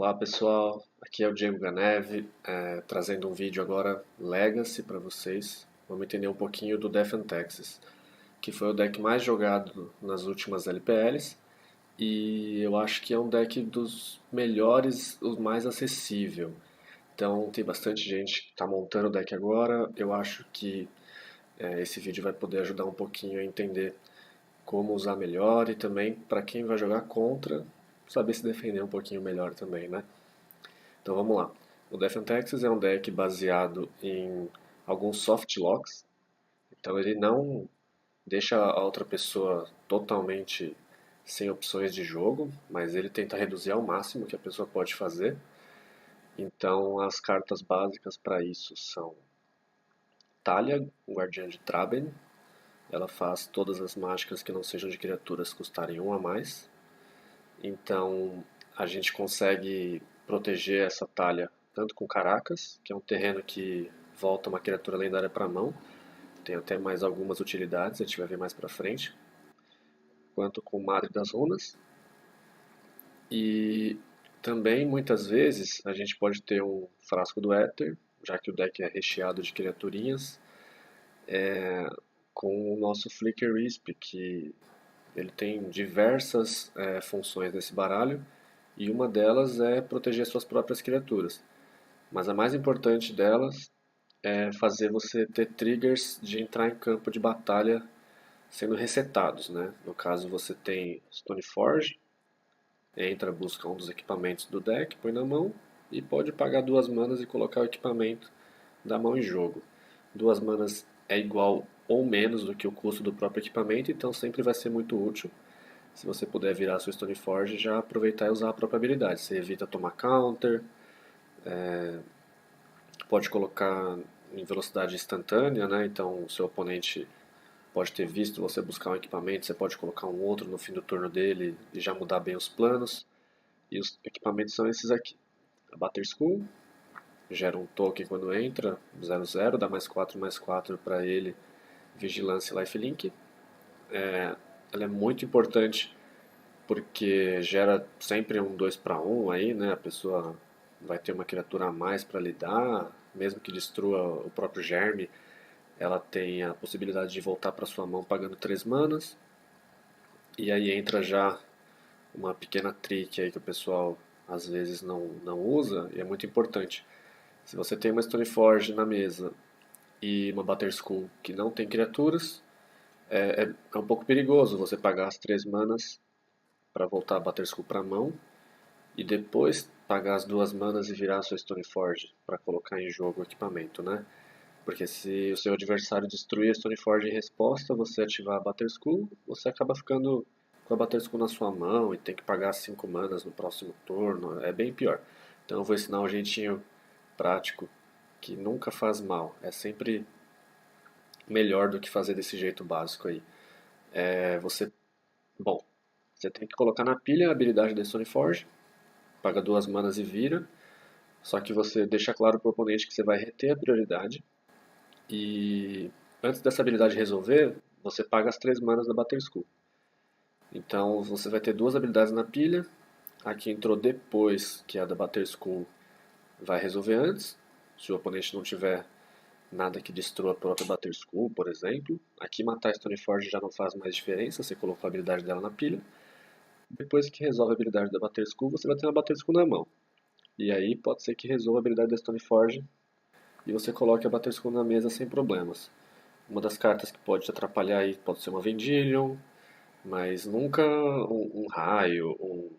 Olá pessoal, aqui é o Diego Ganeve, trazendo um vídeo agora Legacy para vocês. Vamos entender um pouquinho do Death and Taxes, que foi o deck mais jogado nas últimas LPLs e eu acho que é um deck dos melhores, o mais acessível. Então tem bastante gente que está montando o deck agora. Eu acho que esse vídeo vai poder ajudar um pouquinho a entender como usar melhor e também para quem vai jogar contra, saber se defender um pouquinho melhor também, né? Então vamos lá. O Death and Taxes é um deck baseado em alguns soft locks, então ele não deixa a outra pessoa totalmente sem opções de jogo, mas ele tenta reduzir ao máximo o que a pessoa pode fazer. Então as cartas básicas para isso são Talia, Guardiã de Traben. Ela faz todas as mágicas que não sejam de criaturas custarem um a mais. Então a gente consegue proteger essa talha tanto com Caracas, que é um terreno que volta uma criatura lendária para a mão, tem até mais algumas utilidades, a gente vai ver mais para frente, quanto com Madre das Runas. E também muitas vezes a gente pode ter um Frasco do Éter, já que o deck é recheado de criaturinhas, com o nosso Flicker Wisp, que ele tem diversas funções nesse baralho, e uma delas é proteger suas próprias criaturas. Mas a mais importante delas é fazer você ter triggers de entrar em campo de batalha sendo resetados, né? No caso você tem Stoneforge, entra, busca um dos equipamentos do deck, põe na mão e pode pagar 2 manas e colocar o equipamento da mão em jogo. 2 manas é igual ou menos do que o custo do próprio equipamento, então sempre vai ser muito útil. Se você puder virar seu Stoneforge, já aproveitar e usar a própria habilidade. Você evita tomar counter, pode colocar em velocidade instantânea, né? Então o seu oponente pode ter visto você buscar um equipamento, você pode colocar um outro no fim do turno dele e já mudar bem os planos. E os equipamentos são esses aqui. A Batterskull gera um token quando entra, 0/0, dá mais 4 para ele, vigilância e lifelink. Ela é muito importante porque gera sempre um 2 para um aí, né? A pessoa vai ter uma criatura a mais para lidar, mesmo que destrua o próprio germe, ela tem a possibilidade de voltar para sua mão pagando 3 manas. E aí entra já uma pequena trick aí que o pessoal às vezes não usa e é muito importante. Se você tem uma Stoneforge na mesa e uma Batterskull que não tem criaturas, é um pouco perigoso você pagar as 3 manas para voltar a Batterskull para a mão e depois pagar as 2 manas e virar a sua Stoneforge para colocar em jogo o equipamento, né? Porque se o seu adversário destruir a Stoneforge em resposta, você ativar a Batterskull, você acaba ficando com a Batterskull na sua mão e tem que pagar 5 manas no próximo turno. É bem pior. Então eu vou ensinar um jeitinho prático que nunca faz mal. É sempre melhor do que fazer desse jeito básico aí. Bom, você tem que colocar na pilha a habilidade da Stoneforge, paga 2 manas e vira. Só que você deixa claro para o oponente que você vai reter a prioridade. E antes dessa habilidade resolver, você paga as 3 manas da Batterskull. Então você vai ter 2 habilidades na pilha. A que entrou depois, que é a da Batterskull, vai resolver antes. Se o oponente não tiver nada que destrua a própria Batterskull, por exemplo. Aqui matar a Stoneforge já não faz mais diferença, você colocou a habilidade dela na pilha. Depois que resolve a habilidade da Batterskull, você vai ter uma Batterskull na mão. E aí pode ser que resolva a habilidade da Stoneforge e você coloque a Batterskull na mesa sem problemas. Uma das cartas que pode te atrapalhar aí pode ser uma Vendilion, mas nunca um raio, um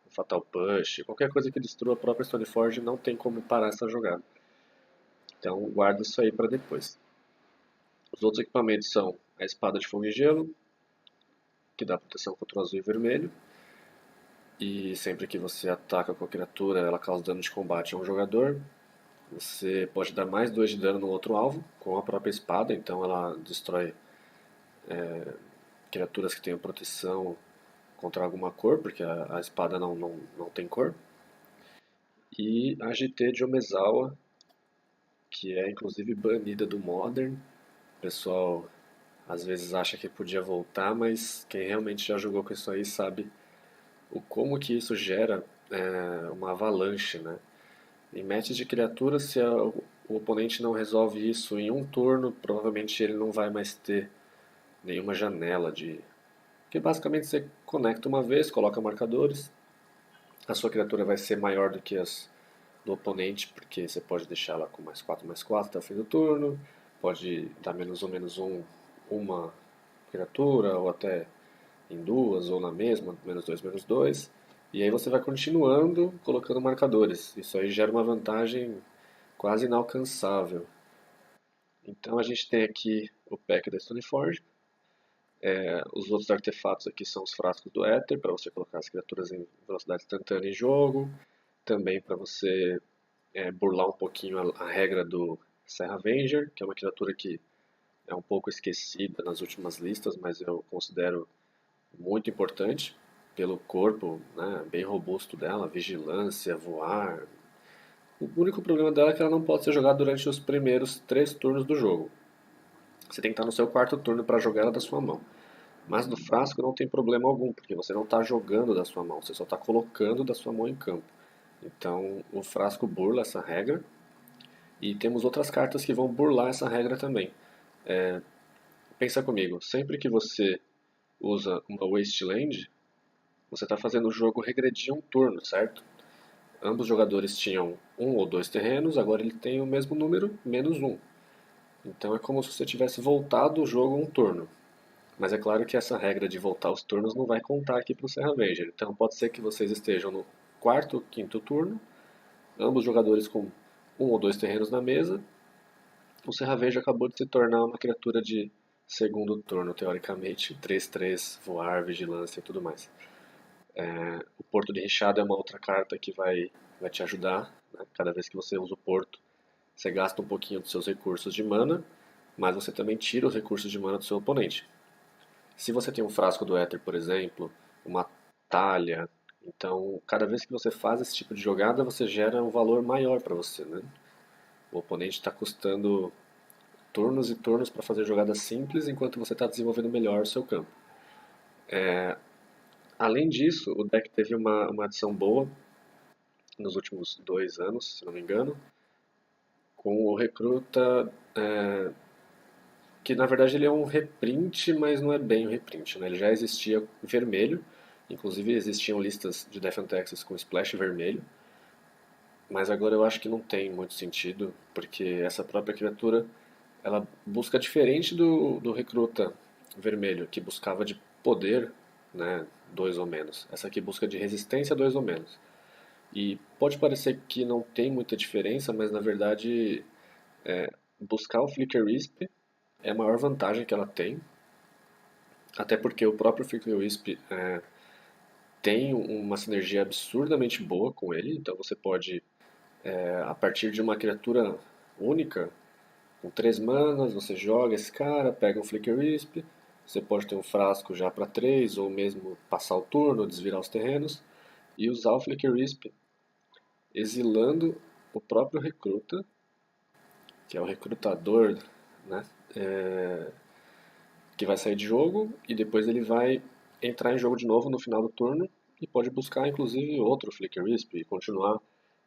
Fatal Push, qualquer coisa que destrua a própria Stoneforge não tem como parar essa jogada. Então guarda isso aí para depois. Os outros equipamentos são a Espada de Fogo e Gelo, que dá proteção contra o azul e vermelho, e sempre que você ataca com a criatura, ela causa dano de combate a um jogador. Você pode dar mais 2 de dano no outro alvo com a própria espada, então ela destrói criaturas que tenham proteção contra alguma cor, porque a espada não tem cor. E a GT de Omezawa, que é inclusive banida do Modern. O pessoal às vezes acha que podia voltar, mas quem realmente já jogou com isso aí sabe o como que isso gera uma avalanche, né? Em matches de criaturas, se o oponente não resolve isso em um turno, provavelmente ele não vai mais ter nenhuma janela de. Porque basicamente você conecta uma vez, coloca marcadores, a sua criatura vai ser maior do que as do oponente, porque você pode deixar ela com mais 4 até o fim do turno, pode dar menos um, uma criatura, ou até em duas, ou na mesma, menos dois. E aí você vai continuando colocando marcadores. Isso aí gera uma vantagem quase inalcançável. Então a gente tem aqui o pack da Stoneforge. Os outros artefatos aqui são os frascos do Éter, para você colocar as criaturas em velocidade instantânea em jogo. Também para você burlar um pouquinho a regra do Serra Avenger, que é uma criatura que é um pouco esquecida nas últimas listas, mas eu considero muito importante pelo corpo, né, bem robusto dela, vigilância, voar. O único problema dela é que ela não pode ser jogada durante os primeiros 3 turnos do jogo. Você tem que estar no seu quarto turno para jogar ela da sua mão. Mas do frasco não tem problema algum, porque você não está jogando da sua mão, você só está colocando da sua mão em campo. Então o frasco burla essa regra. E temos outras cartas que vão burlar essa regra também. Pensa comigo, sempre que você usa uma Wasteland, você está fazendo o jogo regredir um turno, certo? Ambos jogadores tinham um ou dois terrenos, agora ele tem o mesmo número, menos um. Então é como se você tivesse voltado o jogo um turno. Mas é claro que essa regra de voltar os turnos não vai contar aqui para o Serra Avenger. Então pode ser que vocês estejam no quarto, quinto turno, ambos jogadores com um ou dois terrenos na mesa. O Serra Avenger acabou de se tornar uma criatura de segundo turno, teoricamente. 3/3, voar, vigilância e tudo mais. O Porto de Richada é uma outra carta que vai te ajudar. Né? Cada vez que você usa o Porto, você gasta um pouquinho dos seus recursos de mana, mas você também tira os recursos de mana do seu oponente. Se você tem um frasco do Éter, por exemplo, uma talha, então cada vez que você faz esse tipo de jogada, você gera um valor maior para você. Né? O oponente está custando turnos e turnos para fazer jogadas simples, enquanto você está desenvolvendo melhor o seu campo. Além disso, o deck teve uma adição boa nos últimos 2 anos, se não me engano, com o Recruta, que na verdade ele é um reprint, mas não é bem um reprint. Né? Ele já existia vermelho, inclusive existiam listas de Death and Taxes com splash vermelho, mas agora eu acho que não tem muito sentido, porque essa própria criatura ela busca diferente do Recruta vermelho, que buscava de poder, né, 2 ou menos. Essa aqui busca de resistência 2 ou menos. E pode parecer que não tem muita diferença, mas na verdade buscar o Flicker Wisp é a maior vantagem que ela tem, até porque o próprio Flicker Wisp tem uma sinergia absurdamente boa com ele, então você pode, a partir de uma criatura única, com 3 manas, você joga esse cara, pega um Flicker Wisp, você pode ter um frasco já para 3, ou mesmo passar o turno, desvirar os terrenos, e usar o Flicker Wisp exilando o próprio recruta, que é o recrutador, né? É, que vai sair de jogo e depois ele vai entrar em jogo de novo no final do turno e pode buscar inclusive outro Flicker Wisp e continuar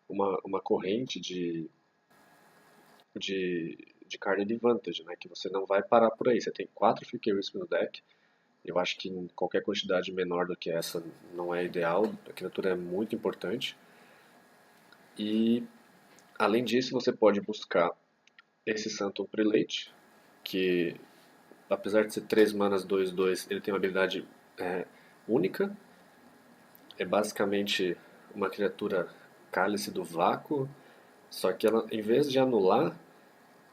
uma corrente de, de card advantage, né? Que você não vai parar por aí. Você tem 4 Flicker Wisp no deck. Eu acho que em qualquer quantidade menor do que essa não é ideal. A criatura é muito importante. E além disso, você pode buscar esse Santo Prelate, que apesar de ser 3 manas 2/2, ele tem uma habilidade única. É basicamente uma criatura cálice do vácuo, só que ela, em vez de anular,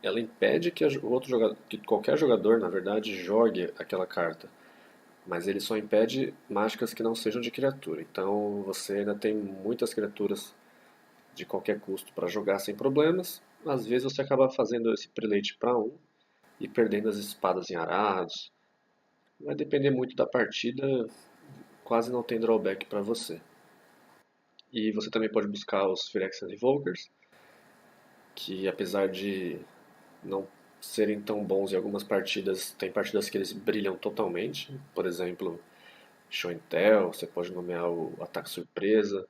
ela impede que o outro jogador, que qualquer jogador, na verdade, jogue aquela carta. Mas ele só impede mágicas que não sejam de criatura. Então você ainda tem muitas criaturas de qualquer custo para jogar sem problemas. Às vezes você acaba fazendo esse prelate para um e perdendo as espadas em arados. Vai depender muito da partida, quase não tem drawback para você. E você também pode buscar os Phyrexian Evokers, que apesar de não serem tão bons em algumas partidas, tem partidas que eles brilham totalmente. Por exemplo, Show and Tell, você pode nomear o Ataque Surpresa.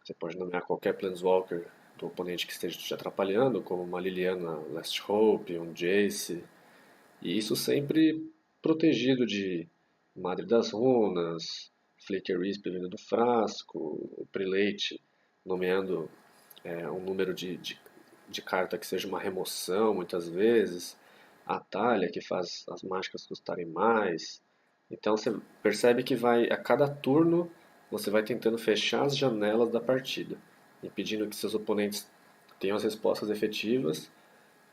Você pode nomear qualquer Planeswalker do oponente que esteja te atrapalhando, como uma Liliana Last Hope, um Jace, e isso sempre protegido de Madre das Runas, Flicker Wisp vindo do frasco, o Prelate nomeando um número de carta que seja uma remoção, muitas vezes, a Talia que faz as mágicas custarem mais. Então você percebe que vai a cada turno você vai tentando fechar as janelas da partida, impedindo que seus oponentes tenham as respostas efetivas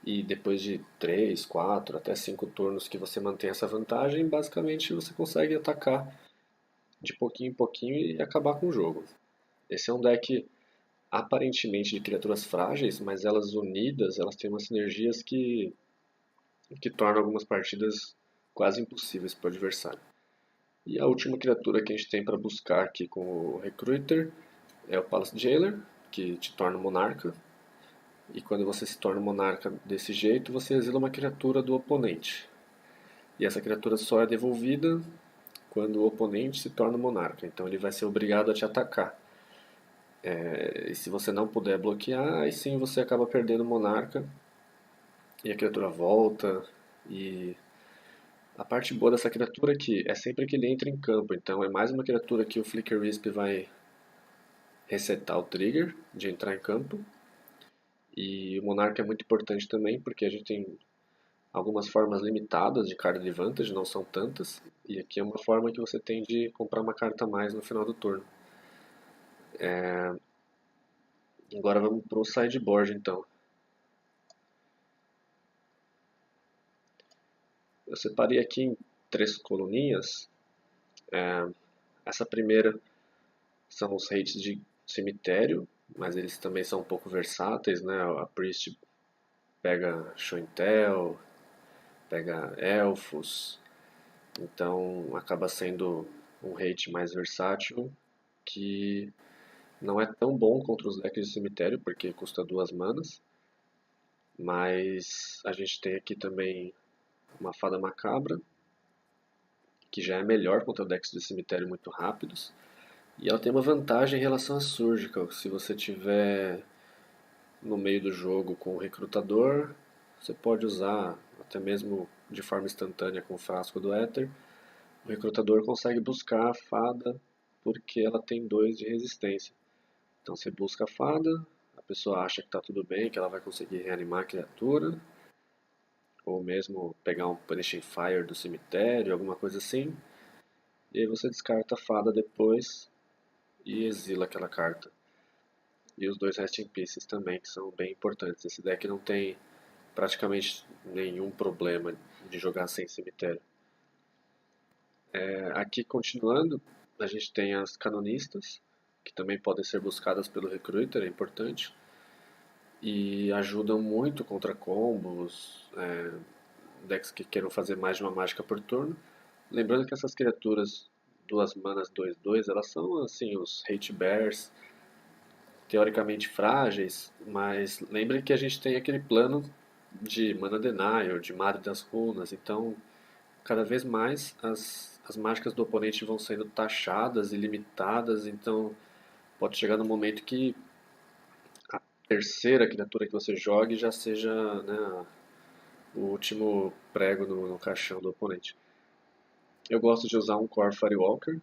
e depois de 3, 4, até 5 turnos que você mantém essa vantagem, basicamente você consegue atacar de pouquinho em pouquinho e acabar com o jogo. Esse é um deck aparentemente de criaturas frágeis, mas elas unidas, elas têm umas sinergias que tornam algumas partidas quase impossíveis para o adversário. E a última criatura que a gente tem para buscar aqui com o Recruiter é o Palace Jailer, que te torna monarca. E quando você se torna monarca desse jeito, você exila uma criatura do oponente. E essa criatura só é devolvida quando o oponente se torna monarca. Então ele vai ser obrigado a te atacar. E se você não puder bloquear, aí sim você acaba perdendo o monarca. E a criatura volta. E a parte boa dessa criatura aqui é sempre que ele entra em campo. Então é mais uma criatura que o Flicker Wisp vai resetar o trigger de entrar em campo. E o monarca é muito importante também, porque a gente tem algumas formas limitadas de card advantage, não são tantas, e aqui é uma forma que você tem de comprar uma carta a mais no final do turno. Agora vamos para o sideboard então. Eu separei aqui em 3 coluninhas. Essa primeira são os rates de cemitério, mas eles também são um pouco versáteis, né? A Priest pega Show and Tell, pega Elfos, então acaba sendo um rate mais versátil que não é tão bom contra os decks de cemitério, porque custa 2 manas. Mas a gente tem aqui também uma Fada Macabra, que já é melhor contra decks de cemitério muito rápidos. E ela tem uma vantagem em relação a Surgical. Se você tiver no meio do jogo com o Recrutador, você pode usar até mesmo de forma instantânea com o Frasco do Éter. O Recrutador consegue buscar a Fada porque ela tem 2 de resistência. Então você busca a fada, a pessoa acha que está tudo bem, que ela vai conseguir reanimar a criatura, ou mesmo pegar um Punishing Fire do cemitério, alguma coisa assim. E aí você descarta a fada depois e exila aquela carta. E os 2 Resting Pieces também, que são bem importantes. Esse deck não tem praticamente nenhum problema de jogar sem cemitério. Aqui continuando, a gente tem as canonistas, que também podem ser buscadas pelo Recruiter, é importante. E ajudam muito contra combos, decks que queiram fazer mais de uma mágica por turno. Lembrando que essas criaturas 2 manas 2/2, elas são assim os hate bears, teoricamente frágeis, mas lembre que a gente tem aquele plano de mana denial, de Madre das Runas, então cada vez mais as mágicas do oponente vão sendo taxadas e limitadas, então pode chegar no momento que a terceira criatura que você jogue já seja, né, o último prego no caixão do oponente. Eu gosto de usar um Core Firewalker,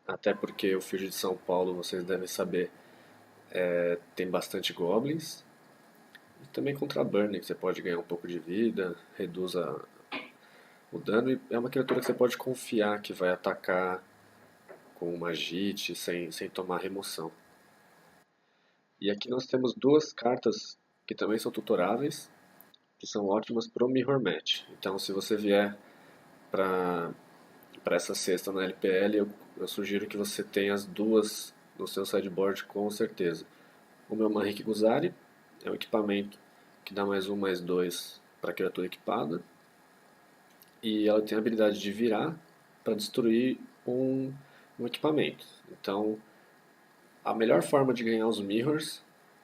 até porque o Field de São Paulo, vocês devem saber, tem bastante Goblins. E também contra Burning, que você pode ganhar um pouco de vida, reduz o dano, e é uma criatura que você pode confiar que vai atacar com uma Magite sem tomar remoção. E aqui nós temos 2 cartas que também são tutoráveis, que são ótimas para o Mirror Match. Então se você vier para essa cesta na LPL, eu sugiro que você tenha as 2 no seu sideboard com certeza. O meu Manrik Guzari é um equipamento que dá +1/+2 para a criatura equipada. E ela tem a habilidade de virar para destruir um equipamento. Então, a melhor forma de ganhar os Mirrors,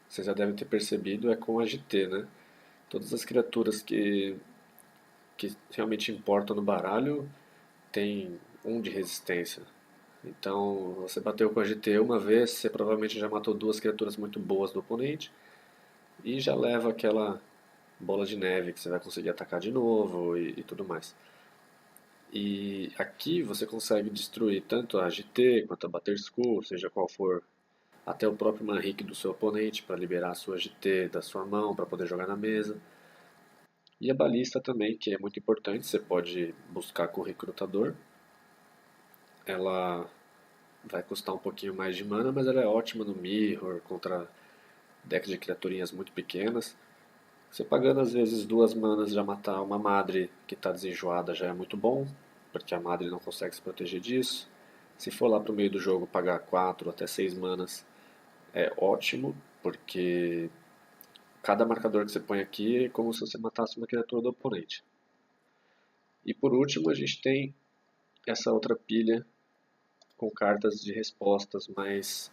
vocês já devem ter percebido, é com a GT, né? Todas as criaturas que realmente importam no baralho têm 1 de resistência. Então, você bateu com a GT uma vez, você provavelmente já matou duas criaturas muito boas do oponente e já leva aquela bola de neve que você vai conseguir atacar de novo e tudo mais. E aqui você consegue destruir tanto a GT quanto a Butter Skull, seja qual for, até o próprio Manrique do seu oponente para liberar a sua GT da sua mão para poder jogar na mesa. E a balista também, que é muito importante, você pode buscar com o recrutador. Ela vai custar um pouquinho mais de mana, mas ela é ótima no Mirror, contra decks de criaturinhas muito pequenas. Você pagando às vezes duas manas já matar uma madre que está desenjoada já é muito bom, porque a madre não consegue se proteger disso. Se for lá pro meio do jogo pagar 4 até 6 manas é ótimo, porque cada marcador que você põe aqui é como se você matasse uma criatura do oponente. E por último a gente tem essa outra pilha com cartas de respostas mais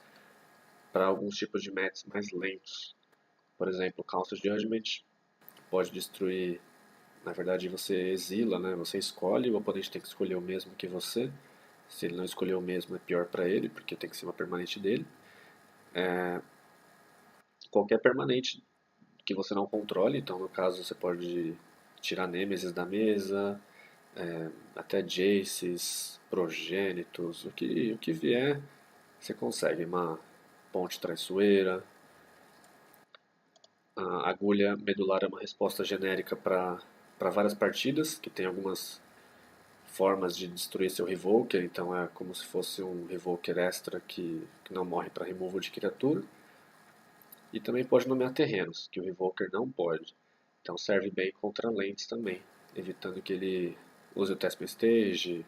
para alguns tipos de matches mais lentos. Por exemplo, Counter Judgment pode destruir. Na verdade, você exila, né? Você escolhe, o oponente tem que escolher o mesmo que você. Se ele não escolher o mesmo, é pior para ele, porque tem que ser uma permanente dele. Qualquer permanente que você não controle, então no caso você pode tirar Nemesis da mesa, até Jaces, Progênitos, o que vier, você consegue. Uma Ponte Traiçoeira, a Agulha Medular é uma resposta genérica para várias partidas, que tem algumas formas de destruir seu Revoker, então é como se fosse um Revoker extra que não morre para removal de criatura. E também pode nomear terrenos, que o Revoker não pode. Então serve bem contra lentes também, evitando que ele use o Tespin Stage,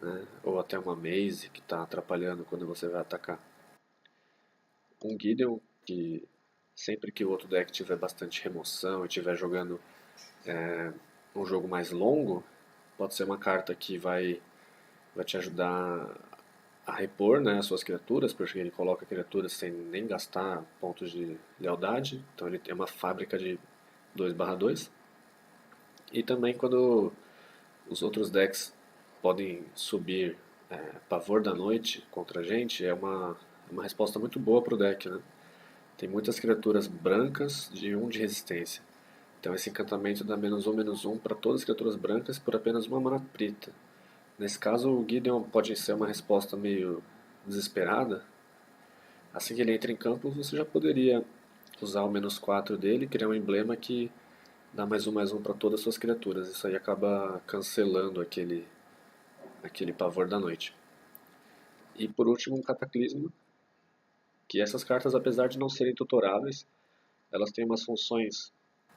né, ou até uma Maze que está atrapalhando quando você vai atacar. Um Gideon, que sempre que o outro deck tiver bastante remoção e estiver jogando um jogo mais longo, pode ser uma carta que vai te ajudar a repor, né, as suas criaturas, porque ele coloca criaturas sem nem gastar pontos de lealdade, então ele tem uma fábrica de 2/2. E também quando os outros decks podem subir Pavor da Noite contra a gente, é uma resposta muito boa pro deck, né? Tem muitas criaturas brancas de 1 de resistência. Então esse encantamento dá -1/-1 para todas as criaturas brancas por apenas uma mana preta. Nesse caso, o Gideon pode ser uma resposta meio desesperada. Assim que ele entra em campo, você já poderia usar o -4 dele e criar um emblema que dá +1/+1 para todas as suas criaturas. Isso aí acaba cancelando aquele pavor da noite. E por último, um Cataclismo, que essas cartas, apesar de não serem tutoráveis, elas têm umas funções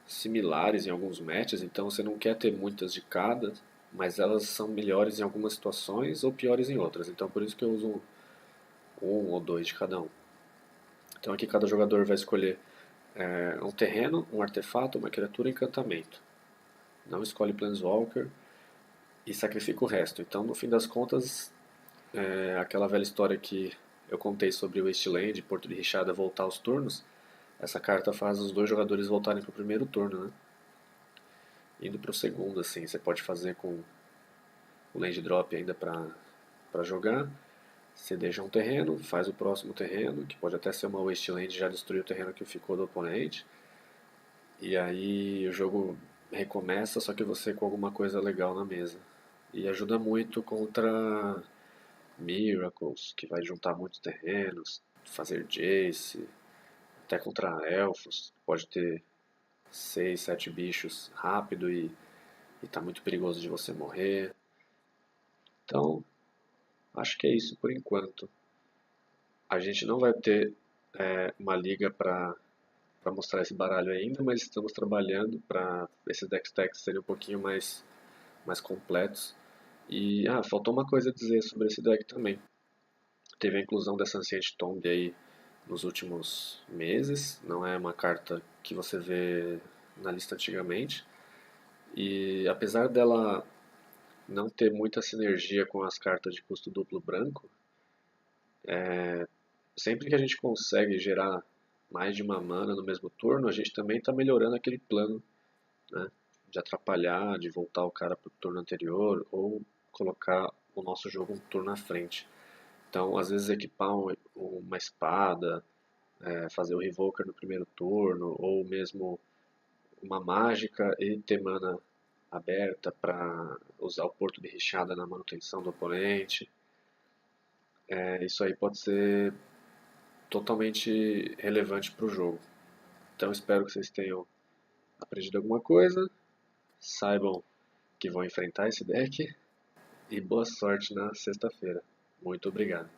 similares em alguns matches, então você não quer ter muitas de cada, mas elas são melhores em algumas situações ou piores em outras. Então por isso que eu uso um ou dois de cada um. Então aqui cada jogador vai escolher um terreno, um artefato, uma criatura e um encantamento. Não escolhe Planeswalker e sacrifica o resto. Então no fim das contas, aquela velha história que eu contei sobre o Wasteland, Porto de Richada voltar aos turnos, essa carta faz os dois jogadores voltarem para o primeiro turno, né? Indo para o segundo, assim, você pode fazer com o land drop ainda para jogar. Você deixa um terreno, faz o próximo terreno, que pode até ser uma Wasteland, já destruiu o terreno que ficou do oponente. E aí o jogo recomeça, só que você com alguma coisa legal na mesa. E ajuda muito contra Miracles, que vai juntar muitos terrenos, fazer Jace, até contra elfos, pode ter 6, 7 bichos rápido e tá muito perigoso de você morrer. Então, acho que é isso por enquanto. A gente não vai ter uma liga para mostrar esse baralho ainda, mas estamos trabalhando para esses deck stacks serem um pouquinho mais completos. E faltou uma coisa a dizer sobre esse deck também. Teve a inclusão dessa Ancient Tomb aí nos últimos meses, não é uma carta que você vê na lista antigamente. E apesar dela não ter muita sinergia com as cartas de custo duplo branco, sempre que a gente consegue gerar mais de uma mana no mesmo turno, a gente também está melhorando aquele plano, né, de atrapalhar, de voltar o cara para o turno anterior ou colocar o nosso jogo um turno à frente. Então, às vezes equipar uma espada, fazer o Revoker no primeiro turno, ou mesmo uma mágica e ter mana aberta para usar o Porto de Richada na manutenção do oponente. Isso aí pode ser totalmente relevante para o jogo. Então espero que vocês tenham aprendido alguma coisa, saibam que vão enfrentar esse deck e boa sorte na sexta-feira. Muito obrigado.